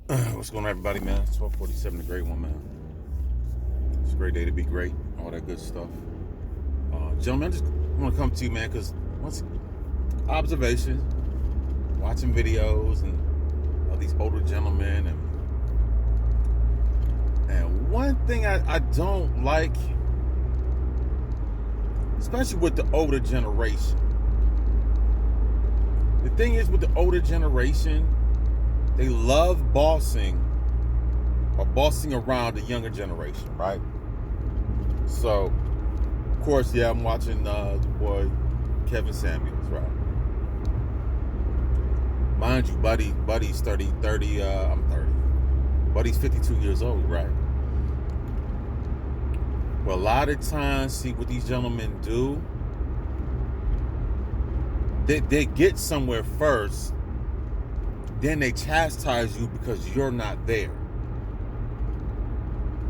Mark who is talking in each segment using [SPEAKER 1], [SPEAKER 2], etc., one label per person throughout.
[SPEAKER 1] What's going on, everybody, man? 1247, the great one, man. It's a great day to be great, all that good stuff. Gentlemen, I just want to come to you, man, because once observation, watching videos and all these older gentlemen, and one thing I don't like, especially with the older generation. The thing is, with the older generation, they love bossing around the younger generation, right? So, of course, yeah, I'm watching the boy Kevin Samuels, right? Mind you, Buddy's 30, I'm 30. Buddy's 52 years old, right? Well, a lot of times, see what these gentlemen do, they get somewhere first, then they chastise you because you're not there.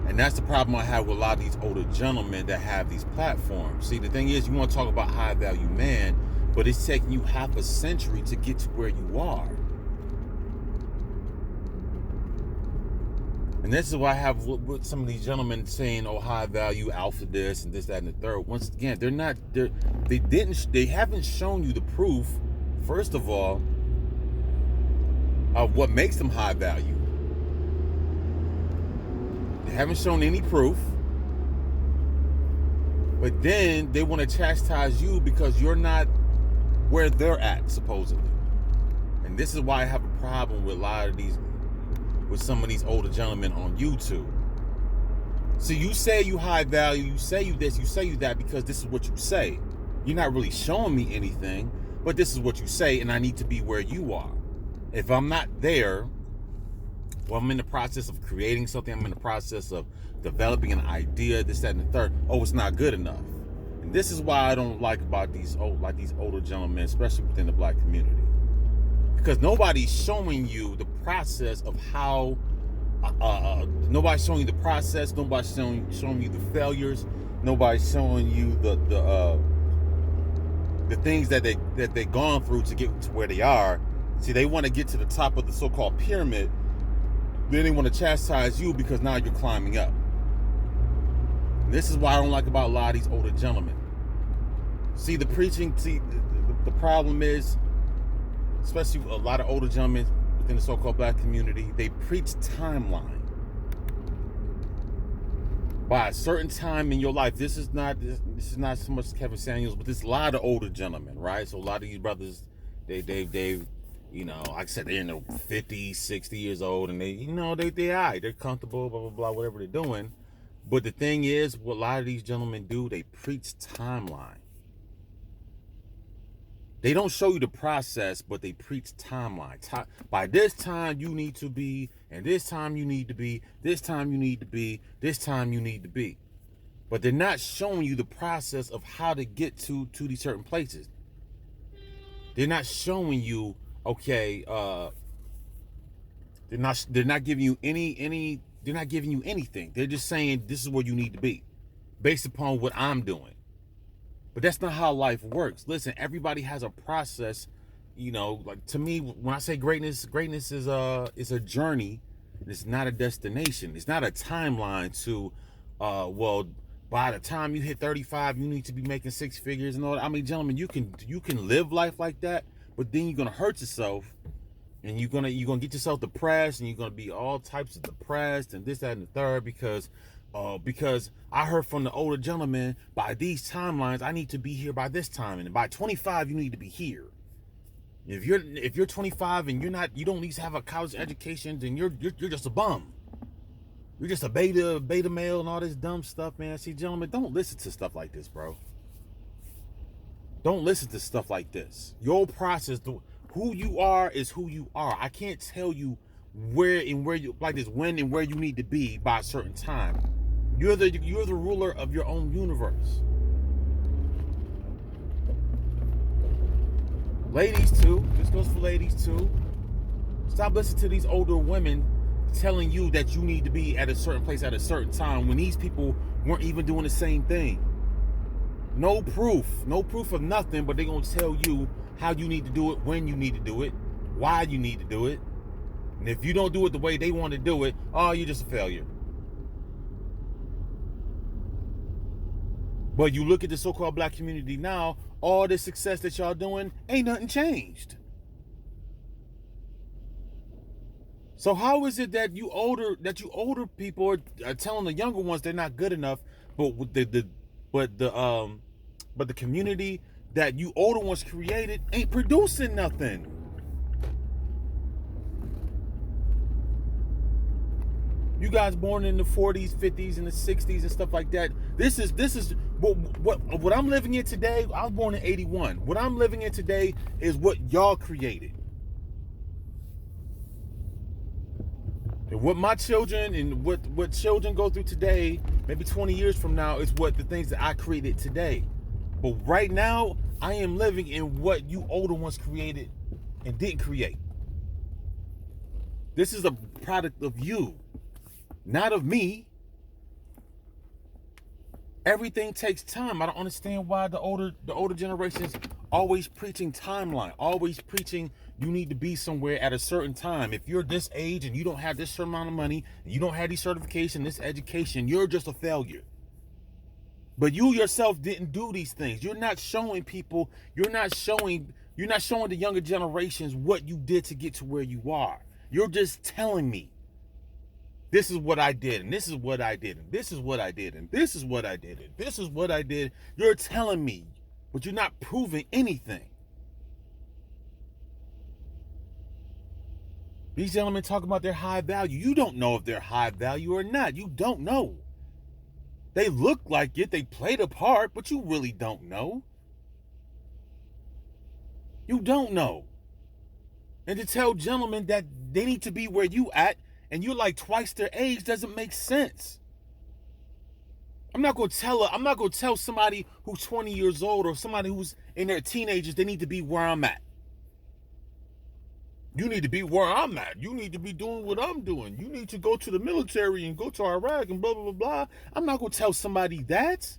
[SPEAKER 1] And that's the problem I have with a lot of these older gentlemen that have these platforms. See, the thing is, you want to talk about high value man, but it's taking you half a century to get to where you are. And this is why I have with some of these gentlemen saying, "Oh, high value alpha this and this, that, and the third." Once again, they haven't shown you the proof, first of all, of what makes them high value. They haven't shown any proof. But then they want to chastise you because you're not where they're at, supposedly. And this is why I have a problem with a lot of these, with some of these older gentlemen on YouTube. So you say you high value, you say you this, you say you that, because this is what you say. You're not really showing me anything, but this is what you say, and I need to be where you are. If I'm not there, well, I'm in the process of creating something, I'm in the process of developing an idea, this, that, and the third. Oh, it's not good enough. And this is why I don't like about these older gentlemen, especially within the black community. Because nobody's showing you the process of how, nobody's showing you the process, nobody's showing you the failures, nobody's showing you the things that they've gone through to get to where they are. See, they want to get to the top of the so-called pyramid, then they want to chastise you because now you're climbing up. And this is why I don't like about a lot of these older gentlemen. See, the preaching, the problem is, especially a lot of older gentlemen within the so-called black community, they preach timeline. By a certain time in your life, this is not so much Kevin Samuels, but this is a lot of older gentlemen, right? So a lot of these brothers, they've you know, like I said, they're in their 50s, 60 years old, and they're comfortable, blah, blah, blah, whatever they're doing. But the thing is, what a lot of these gentlemen do, they preach timeline. They don't show you the process, but they preach timeline. By this time you need to be, and this time you need to be, this time you need to be, this time you need to be. But they're not showing you the process of how to get to these certain places. They're not showing you, okay, they're not giving you they're not giving you anything. They're just saying this is where you need to be based upon what I'm doing. But that's not how life works. Listen, everybody has a process. You know, like, to me, when I say greatness is a journey. It's not a destination. It's not a timeline to, well, by the time you hit 35, you need to be making six figures and all that. I mean, gentlemen, you can live life like that, but then you're gonna hurt yourself, and you're gonna get yourself depressed, and you're gonna be all types of depressed and this, that, and the third because I heard from the older gentlemen, by these timelines, I need to be here by this time, and by 25, you need to be here. If you're 25 and you don't at least have a college education, then you're just a bum. You're just a beta male and all this dumb stuff, man. See, gentlemen, don't listen to stuff like this, bro. Don't listen to stuff like this. Your process, who you are is who you are. I can't tell you where you like this, when and where you need to be by a certain time. You're the ruler of your own universe. Ladies too. This goes for ladies too. Stop listening to these older women telling you that you need to be at a certain place at a certain time when these people weren't even doing the same thing. No proof of nothing, but they're gonna tell you how you need to do it, when you need to do it, why you need to do it. And if you don't do it the way they want to do it, oh, you're just a failure. But you look at the so-called black community now, all the success that y'all doing, ain't nothing changed. So how is it that you older people are telling the younger ones they're not good enough, but with the community that you older ones created ain't producing nothing? You guys born in the 40s, 50s, and the 60s and stuff like that. This is what I'm living in today. I was born in 81. What I'm living in today is what y'all created. And what my children and what children go through today, maybe 20 years from now, is what the things that I created today. But right now, I am living in what you older ones created and didn't create. This is a product of you, not of me. Everything takes time. I don't understand why the older generations always preaching timeline, always preaching you need to be somewhere at a certain time. If you're this age and you don't have this certain amount of money, and you don't have these certification, this education, you're just a failure. But you yourself didn't do these things. You're not showing people, you're not showing the younger generations what you did to get to where you are. You're just telling me, this is what I did, and this is what I did, and this is what I did, and this is what I did, and this is what I did. You're telling me, but you're not proving anything. These gentlemen talk about their high value. You don't know if they're high value or not. You don't know. They look like it. They played a part, but you really don't know. You don't know. And to tell gentlemen that they need to be where you at and you're like twice their age doesn't make sense. I'm not gonna tell somebody who's 20 years old or somebody who's in their teenagers they need to be where I'm at. You need to be where I'm at. You need to be doing what I'm doing. You need to go to the military and go to Iraq and blah, blah, blah, blah. I'm not going to tell somebody that.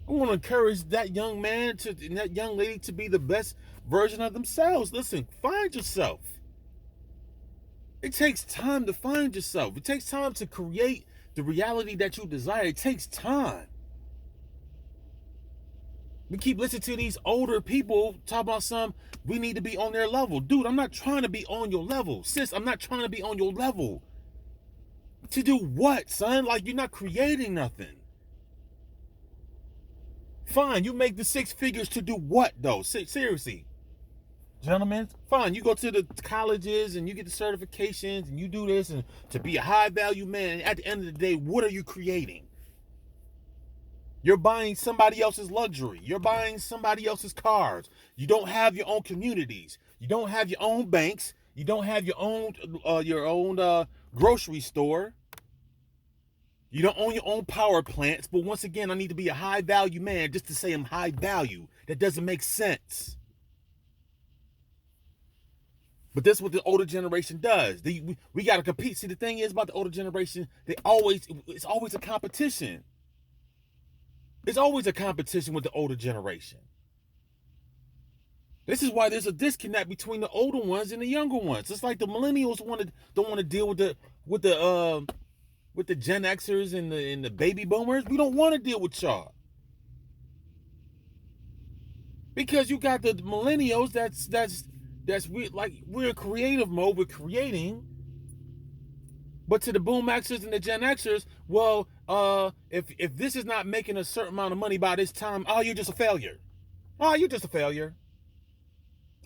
[SPEAKER 1] I want to encourage that young man and that young lady to be the best version of themselves. Listen, find yourself. It takes time to find yourself. It takes time to create the reality that you desire. It takes time. We keep listening to these older people talk about we need to be on their level. Dude, I'm not trying to be on your level. Sis, I'm not trying to be on your level. To do what, son? Like, you're not creating nothing. Fine, you make the 6 figures to do what, though? Seriously. Gentlemen, fine, you go to the colleges and you get the certifications and you do this and to be a high value man. At the end of the day, what are you creating? You're buying somebody else's luxury. You're buying somebody else's cars. You don't have your own communities. You don't have your own banks. You don't have your own grocery store. You don't own your own power plants. But once again, I need to be a high value man just to say I'm high value. That doesn't make sense. But that's what the older generation does. We got to compete. See, the thing is about the older generation, it's always a competition. It's always a competition with the older generation. This is why there's a disconnect between the older ones and the younger ones. It's like the millennials don't want to deal with the Gen Xers and the baby boomers. We don't want to deal with y'all. Because you got the millennials we're in creative mode, we're creating. But to the Boom Xers and the Gen Xers, well, if this is not making a certain amount of money by this time, oh, you're just a failure. Oh, you're just a failure.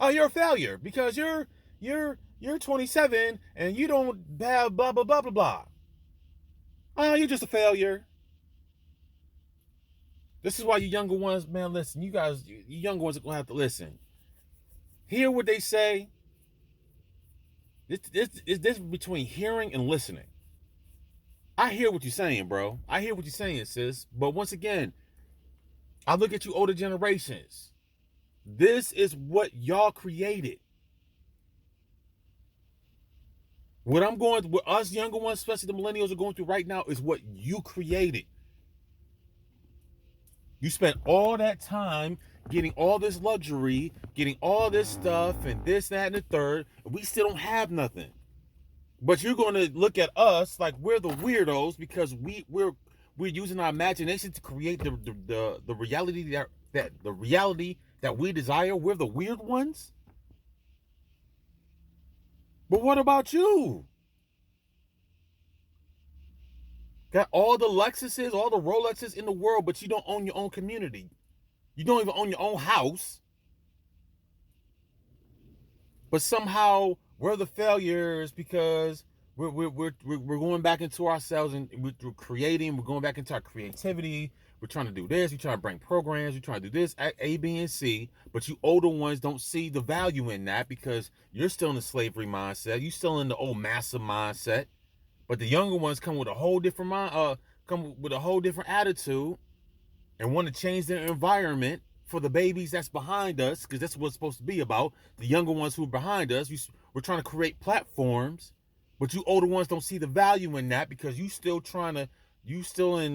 [SPEAKER 1] Oh, you're a failure because you're 27 and you don't have blah blah blah blah blah. Oh, you're just a failure. This is why you younger ones, man, listen. You younger ones are gonna have to listen. Hear what they say. This between hearing and listening. I hear what you're saying, bro. I hear what you're saying, sis. But once again, I look at you older generations. This is what y'all created. What us younger ones, especially the millennials, are going through right now is what you created. You spent all that time getting all this luxury, getting all this stuff and this, that, and the third, and we still don't have nothing. But you're going to look at us like we're the weirdos because we're using our imagination to create the reality that the reality that we desire. We're the weird ones. But what about you? Got all the Lexuses, all the Rolexes in the world, but you don't own your own community. You don't even own your own house. But somehow we're the failures because we're going back into ourselves and we're creating. We're going back into our creativity. We're trying to do this. We're trying to bring programs. We're trying to do this, A, B, and C. But you older ones don't see the value in that because you're still in the slavery mindset. You're still in the old massa mindset. But the younger ones come with a whole different attitude and want to change their environment for the babies that's behind us, because that's what it's supposed to be about. The younger ones who are behind us, we're trying to create platforms, but you older ones don't see the value in that because you still in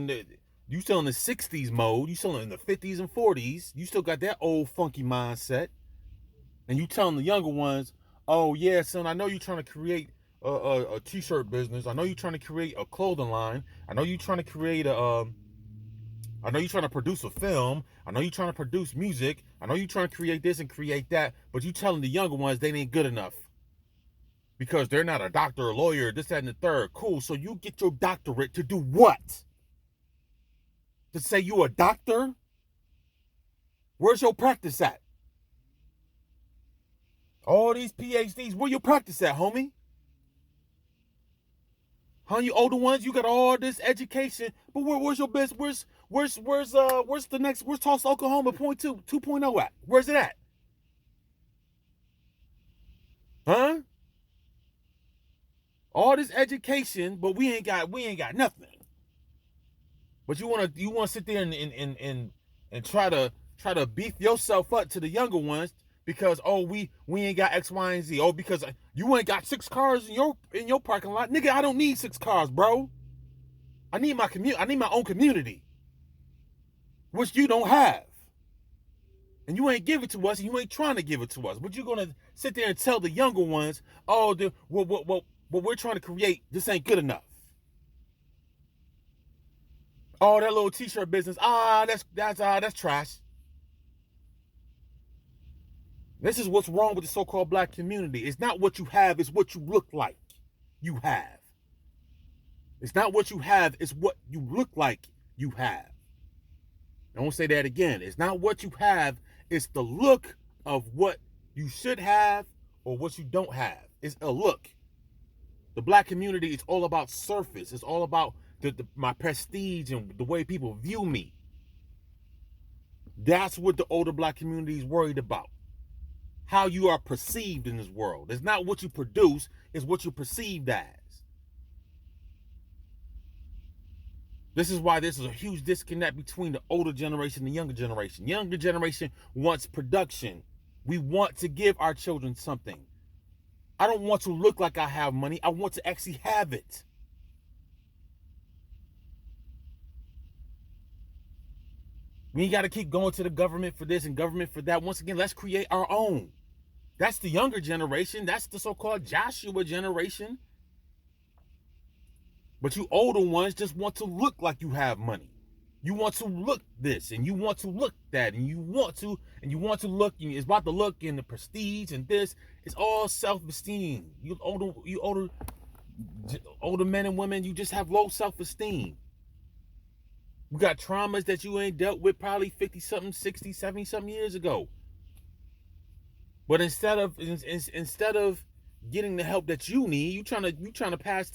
[SPEAKER 1] the 60s mode. You still in the 50s and 40s. You still got that old funky mindset. And you telling the younger ones, oh yeah, son, I know you're trying to create a t-shirt business. I know you're trying to create a clothing line. I know you're trying to create I know you're trying to produce a film. I know you're trying to produce music. I know you're trying to create this and create that. But you telling the younger ones they ain't good enough because they're not a doctor, a lawyer, this, that, and the third. Cool. So you get your doctorate to do what? To say you a doctor? Where's your practice at? All these PhDs, where your practice at, homie? Huh, you older ones, you got all this education, but where's your best? Where's the next? Where's Tulsa, Oklahoma 2.0 at? Where's it at? Huh? All this education, but we ain't got nothing. But you wanna sit there and try to beef yourself up to the younger ones because we ain't got X, Y, and Z. Oh, because you ain't got 6 cars in your parking lot. Nigga, I don't need 6 cars, bro. I need my own community. Which you don't have. And you ain't give it to us, and you ain't trying to give it to us. But you're gonna sit there and tell the younger ones, what we're trying to create, this ain't good enough. Oh, that little t-shirt business, that's trash. This is what's wrong with the so-called black community. It's not what you have, it's what you look like you have. It's not what you have, it's what you look like you have. I won't say that again. It's not what you have, it's the look of what you should have or what you don't have. It's a look. The black community is all about surface. It's all about my prestige and the way people view me. That's what the older black community is worried about. How you are perceived in this world. It's not what you produce, it's what you're perceived as. This is why there's a huge disconnect between the older generation and the younger generation. Younger generation wants production. We want to give our children something. I don't want to look like I have money. I want to actually have it. We ain't got to keep going to the government for this and government for that. Once again, let's create our own. That's the younger generation. That's the so-called Joshua generation. But you older ones just want to look like you have money. You want to look this and you want to look that and you want to look. It's about the look and the prestige and this. It's all self-esteem. You older men and women, you just have low self-esteem. You got traumas that you ain't dealt with probably 50-something, 60, 70-something years ago. But instead of getting the help that you need, you trying to pass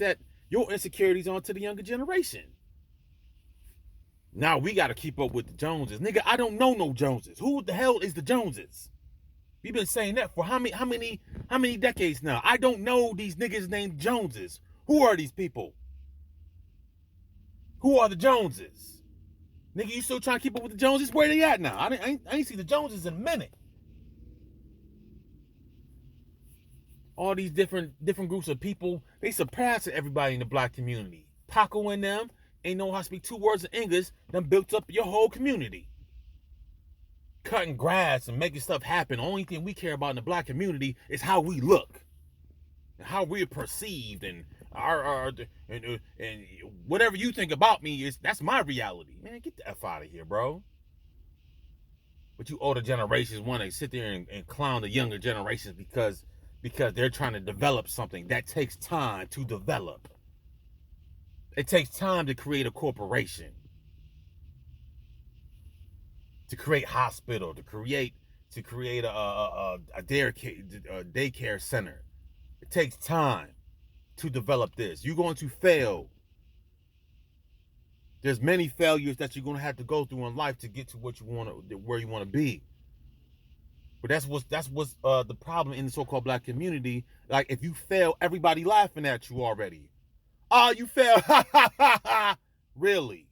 [SPEAKER 1] your insecurities on to the younger generation. Now we got to keep up with the Joneses. Nigga, I don't know no Joneses. Who the hell is the Joneses? We've been saying that for how many decades now? I don't know these niggas named Joneses. Who are these people? Who are the Joneses? Nigga, you still trying to keep up with the Joneses? Where they at now? I ain't see the Joneses in a minute. All these different groups of people, they surpassing everybody in the black community. Paco and them ain't know how to speak 2 words of English, them built up your whole community. cutting grass and making stuff happen. The only thing we care about in the black community is how we look and how we're perceived, and and whatever you think about me that's my reality. Man, get the F out of here, bro. But you older generations want to sit there and clown the younger generations because they're trying to develop something that takes time to develop. It takes time to create a corporation, to create hospital, to create a daycare center. It takes time to develop this. You're going to fail. There's many failures that you're going to have to go through in life to get to what you want to, where you want to be. But that's what's the problem in the so-called black community. Like, if you fail, everybody laughing at you already. Oh, you failed. Really?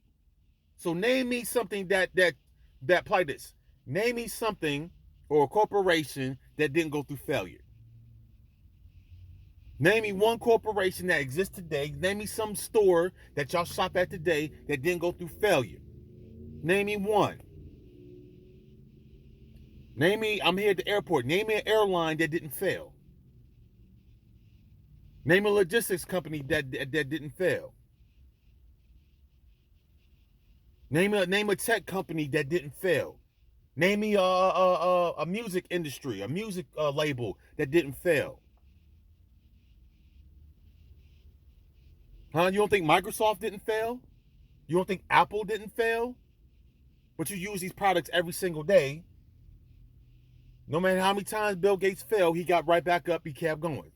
[SPEAKER 1] So name me something that play this. Name me something or a corporation that didn't go through failure. Name me one corporation that exists today. Name me some store that y'all shop at today that didn't go through failure. Name me one. Name me, I'm here at the airport. Name me an airline that didn't fail. Name a logistics company that didn't fail. Name a tech company that didn't fail. Name me a music industry, a music label that didn't fail. Huh? You don't think Microsoft didn't fail? You don't think Apple didn't fail? But you use these products every single day. No matter how many times Bill Gates failed, he got right back up, he kept going.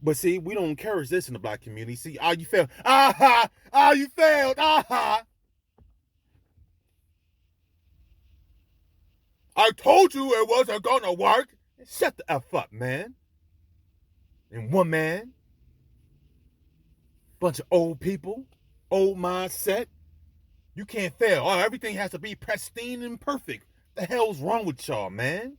[SPEAKER 1] But see, we don't encourage this in the black community. See, you failed. You failed. I told you it wasn't gonna work. Shut the F up, man. And one man. Bunch of old people, old mindset. You can't fail. Oh, everything has to be pristine and perfect. The hell's wrong with y'all, man?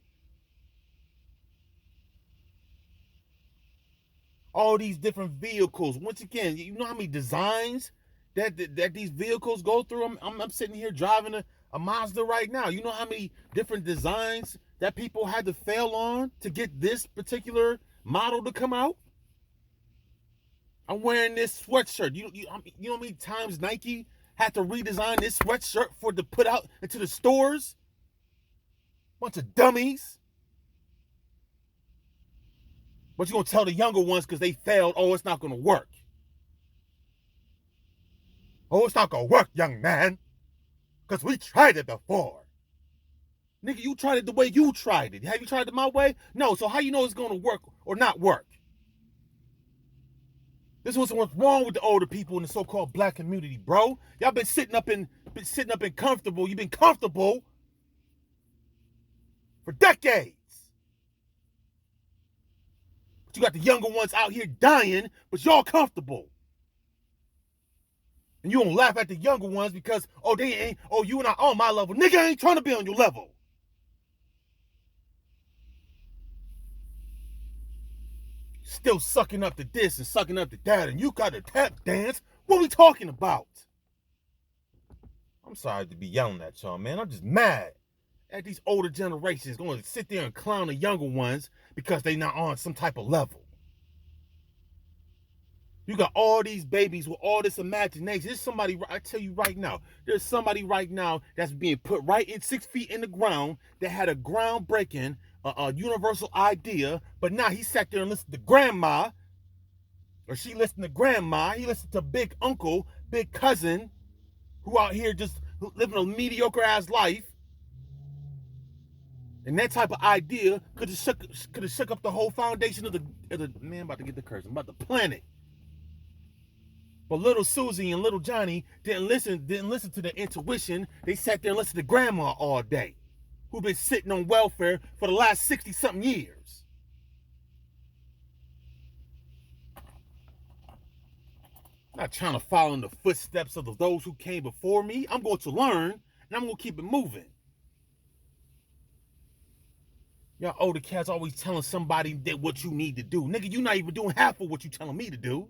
[SPEAKER 1] All these different vehicles. Once again, you know how many designs that these vehicles go through? I'm sitting here driving a Mazda right now. You know how many different designs that people had to fail on to get this particular model to come out? I'm wearing this sweatshirt. You know how many times Nike had to redesign this sweatshirt to put out into the stores? Bunch of dummies. But you're going to tell the younger ones because they failed, oh, it's not going to work. Oh, it's not going to work, young man. Because we tried it before. Nigga, you tried it the way you tried it. Have you tried it my way? No, so how you know it's going to work or not work? This was what's wrong with the older people in the so-called black community, bro. Y'all been sitting up and comfortable. You've been comfortable for decades. But you got the younger ones out here dying, but y'all comfortable. And you don't laugh at the younger ones because, you not on my level. Nigga, I ain't trying to be on your level. Still sucking up to this and sucking up to that, and you got to tap dance. What are we talking about? I'm sorry to be yelling at y'all, man. I'm just mad at these older generations going to sit there and clown the younger ones because they not on some type of level. You got all these babies with all this imagination. There's somebody, I tell you right now, there's somebody right now that's being put right in 6 feet in the ground that had a groundbreaking universal idea, but now he sat there and listened to grandma, or she listened to grandma, he listened to big uncle, big cousin, who out here just living a mediocre ass life. And that type of idea could have shook up the whole foundation of the man, about to get the curse, about the planet. But little Susie and little Johnny didn't listen to their intuition. They sat there and listened to grandma all day, who been sitting on welfare for the last 60-something years. Not trying to follow in the footsteps of those who came before me. I'm going to learn, and I'm going to keep it moving. Y'all older cats always telling somebody that what you need to do. Nigga, you not even doing half of what you telling me to do.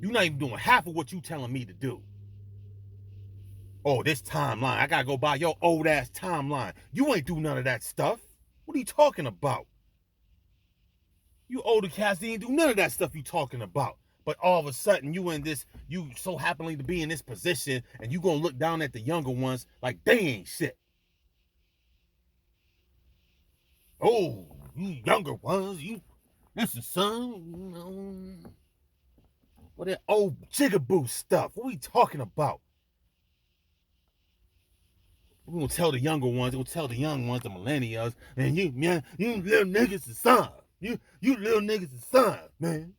[SPEAKER 1] You not even doing half of what you telling me to do. Oh, this timeline. I gotta go by your old ass timeline. You ain't do none of that stuff. What are you talking about? You older cats ain't do none of that stuff you talking about. But all of a sudden, you so happily to be in this position, and you gonna look down at the younger ones like they ain't shit. Oh, you younger ones, this is son, what that old jigaboo stuff. What are we talking about? We're gonna tell the younger ones, we're gonna tell the young ones, the millennials, and you little niggas is son. You little niggas is son, man.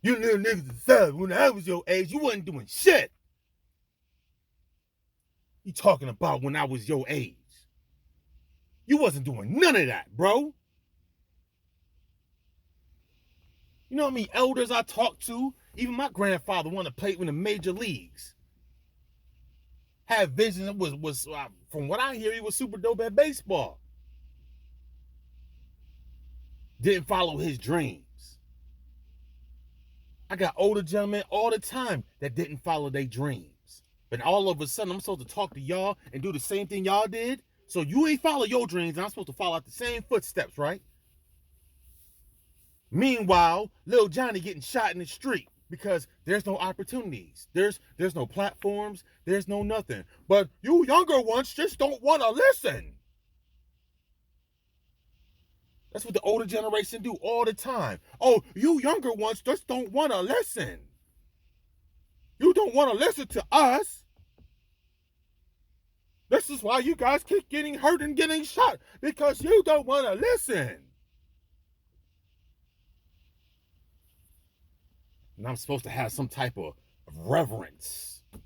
[SPEAKER 1] You little niggas is son. When I was your age, you wasn't doing shit. You talking about when I was your age. You wasn't doing none of that, bro. You know how many elders I talked to? Even my grandfather wanted to play in the major leagues. Had vision, was from what I hear, he was super dope at baseball. Didn't follow his dreams. I got older gentlemen all the time that didn't follow their dreams. But all of a sudden, I'm supposed to talk to y'all and do the same thing y'all did? So you ain't follow your dreams, and I'm supposed to follow out the same footsteps, right? Meanwhile, little Johnny getting shot in the street because there's no opportunities. There's no platforms. There's no nothing. But you younger ones just don't want to listen. That's what the older generation do all the time. Oh, you younger ones just don't want to listen. You don't want to listen to us. This is why you guys keep getting hurt and getting shot, because you don't want to listen. And I'm supposed to have some type of reverence. I'm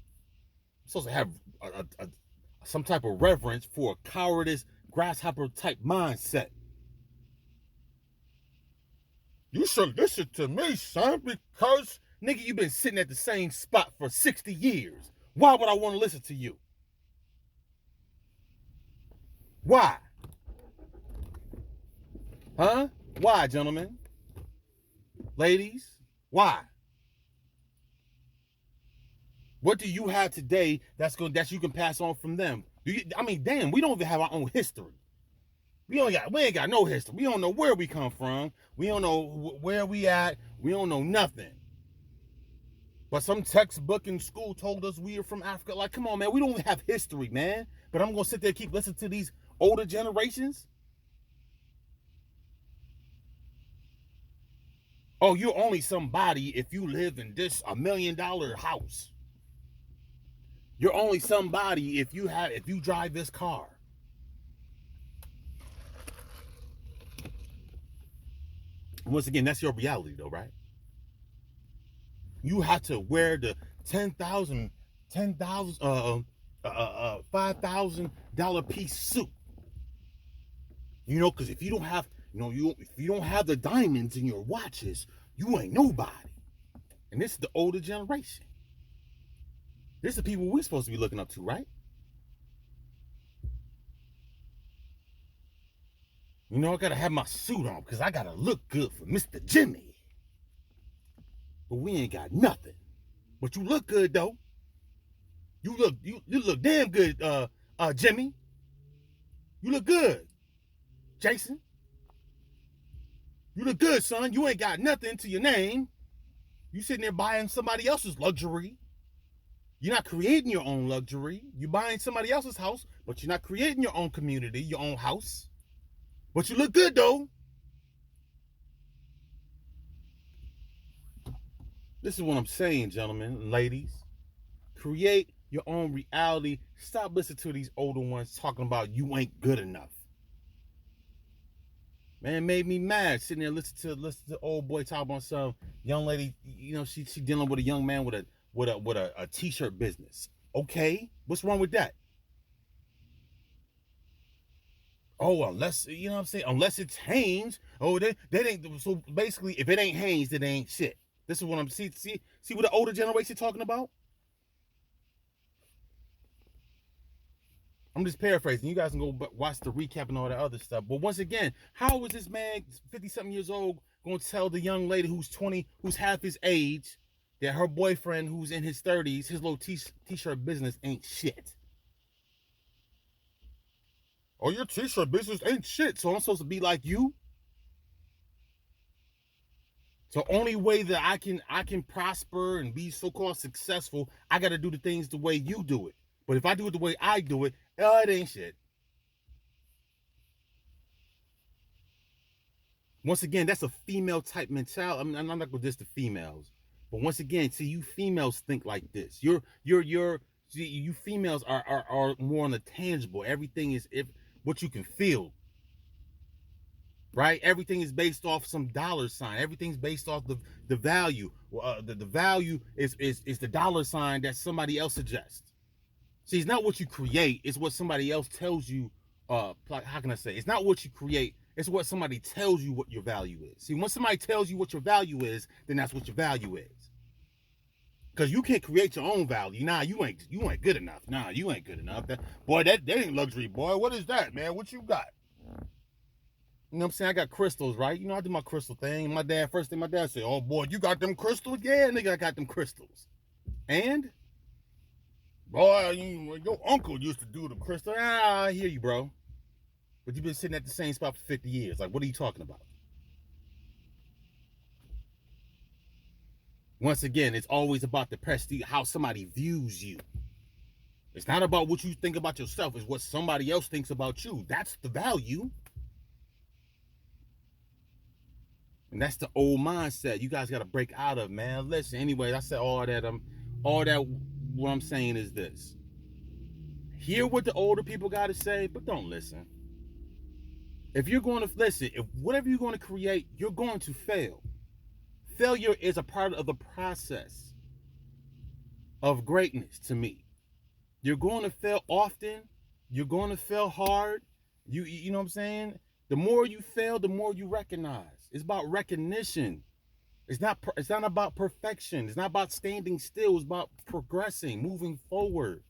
[SPEAKER 1] supposed to have some type of reverence for a cowardice, grasshopper type mindset. You should listen to me, son, because, nigga, you've been sitting at the same spot for 60 years. Why would I want to listen to you? Why? Huh? Why, gentlemen? Ladies? Why? What do you have today that you can pass on from them? Damn, we don't even have our own history. We ain't got no history. We don't know where we come from. We don't know where we at. We don't know nothing. But some textbook in school told us we are from Africa. Like, come on, man. We don't even have history, man. But I'm going to sit there and keep listening to these older generations. Oh, you're only somebody if you live in this $1 million house. You're only somebody if you drive this car. Once again, that's your reality, though, right? You have to wear the $5,000 piece suit. You know, because if you don't have, if you don't have the diamonds in your watches, you ain't nobody. And this is the older generation. This is the people we're supposed to be looking up to, right? You know, I gotta have my suit on because I gotta look good for Mr. Jimmy. But we ain't got nothing. But you look good though. You look damn good, Jimmy. You look good, Jason. You look good, son. You ain't got nothing to your name. You sitting there buying somebody else's luxury. You're not creating your own luxury. You're buying somebody else's house, but you're not creating your own community, your own house. But you look good, though. This is what I'm saying, gentlemen and ladies. Create your own reality. Stop listening to these older ones talking about you ain't good enough. Man, it made me mad sitting there listening to old boy talk about some young lady. You know, she dealing with a young man with a t-shirt business. Okay, what's wrong with that? Oh, unless, you know what I'm saying? Unless it's Hanes. Oh, they ain't. So basically, if it ain't Hanes, then it ain't shit. This is what I'm see what the older generation talking about? I'm just paraphrasing. You guys can go watch the recap and all that other stuff. But once again, how is this man, 50-something years old, going to tell the young lady who's 20, who's half his age, that her boyfriend who's in his 30s, his little t-shirt business ain't shit. Oh, your t-shirt business ain't shit, so I'm supposed to be like you? So only way that I can prosper and be so-called successful, I got to do the things the way you do it. But if I do it the way I do it, it ain't shit. Once again, that's a female type mentality. I mean, I'm not going to diss the females, but once again, see, you females think like this. You females are more on the tangible. Everything is what you can feel, right? Everything is based off some dollar sign. Everything's based off the value. The value is the dollar sign that somebody else suggests. See, it's not what you create; it's what somebody else tells you. How can I say? It's not what you create; it's what somebody tells you what your value is. See, when somebody tells you what your value is, then that's what your value is. Because you can't create your own value. Nah, you ain't good enough. Nah, you ain't good enough. That ain't luxury, boy. What is that, man? What you got? You know what I'm saying? I got crystals, right? You know, I do my crystal thing. First thing my dad said, oh, boy, you got them crystals? Yeah, nigga, I got them crystals. And? Boy, your uncle used to do the crystal. I hear you, bro. But you've been sitting at the same spot for 50 years. Like, what are you talking about? Once again, it's always about the prestige, how somebody views you. It's not about what you think about yourself. It's what somebody else thinks about you. That's the value. And that's the old mindset you guys got to break out of, man. Listen, anyway, I said all that. What I'm saying is this. Hear what the older people got to say, but don't listen. If you're going to listen, if whatever you're going to create, you're going to fail. Failure is a part of the process of greatness to me. You're going to fail often. You're going to fail hard. You know what I'm saying? The more you fail, the more you recognize. It's about recognition. It's not about perfection. It's not about standing still. It's about progressing, moving forward.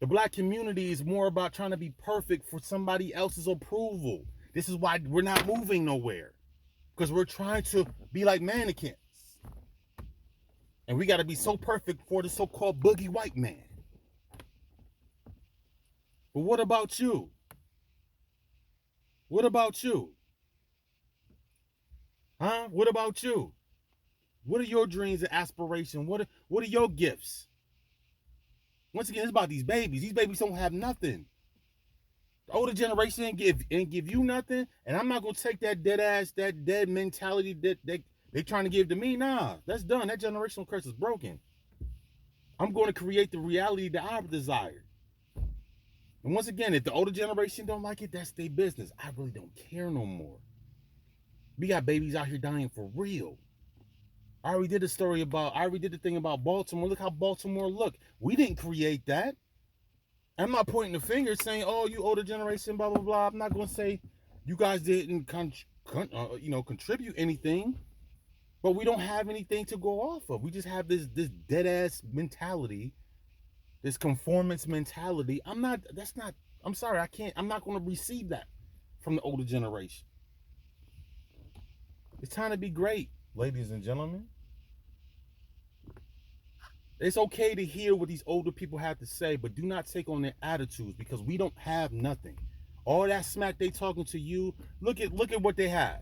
[SPEAKER 1] The black community is more about trying to be perfect for somebody else's approval. This is why we're not moving nowhere. Because we're trying to be like mannequins. And we got to be so perfect for the so-called boogie white man. But what about you? What about you? Huh? What about you? What are your dreams and aspirations? What are your gifts? Once again, it's about these babies. These babies don't have nothing. The older generation ain't give you nothing, and I'm not gonna take that dead mentality that they trying to give to me. Nah, that's done. That generational curse is broken. I'm going to create the reality that I desire. And once again, if the older generation don't like it, that's their business. I really don't care no more. We got babies out here dying for real. I already did the thing about Baltimore. Look how Baltimore looked. We didn't create that. I'm not pointing the finger saying, oh, you older generation, blah, blah, blah. I'm not going to say you guys didn't contribute anything. But we don't have anything to go off of. We just have this dead-ass mentality, this conformance mentality. I'm sorry, I'm not going to receive that from the older generation. It's time to be great, ladies and gentlemen. It's okay to hear what these older people have to say, but do not take on their attitudes because we don't have nothing. All that smack they talking to you, look at what they have.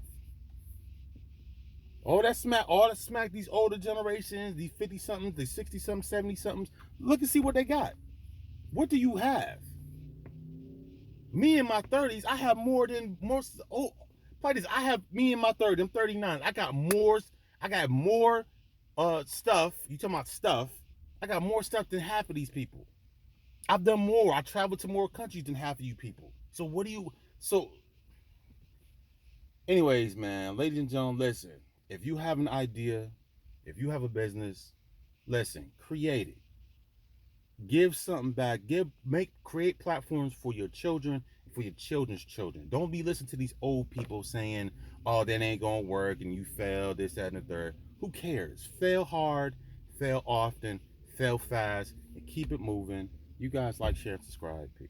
[SPEAKER 1] All that smack these older generations, these 50-somethings, these 60-somethings, 70-somethings, look and see what they got. What do you have? Me in my 30s, I have more than most. I have me in my 30s, I'm 39. I got more stuff. You talking about stuff? I got more stuff than half of these people. I've done more. I traveled to more countries than half of you people. Anyways, man, ladies and gentlemen, listen. If you have an idea, if you have a business, listen, create it. Give something back. Create platforms for your children, for your children's children. Don't be listening to these old people saying, oh, that ain't gonna work and you failed, this, that, and the third. Who cares? Fail hard, fail often, fail fast, and keep it moving. You guys like, share, and subscribe. Peace.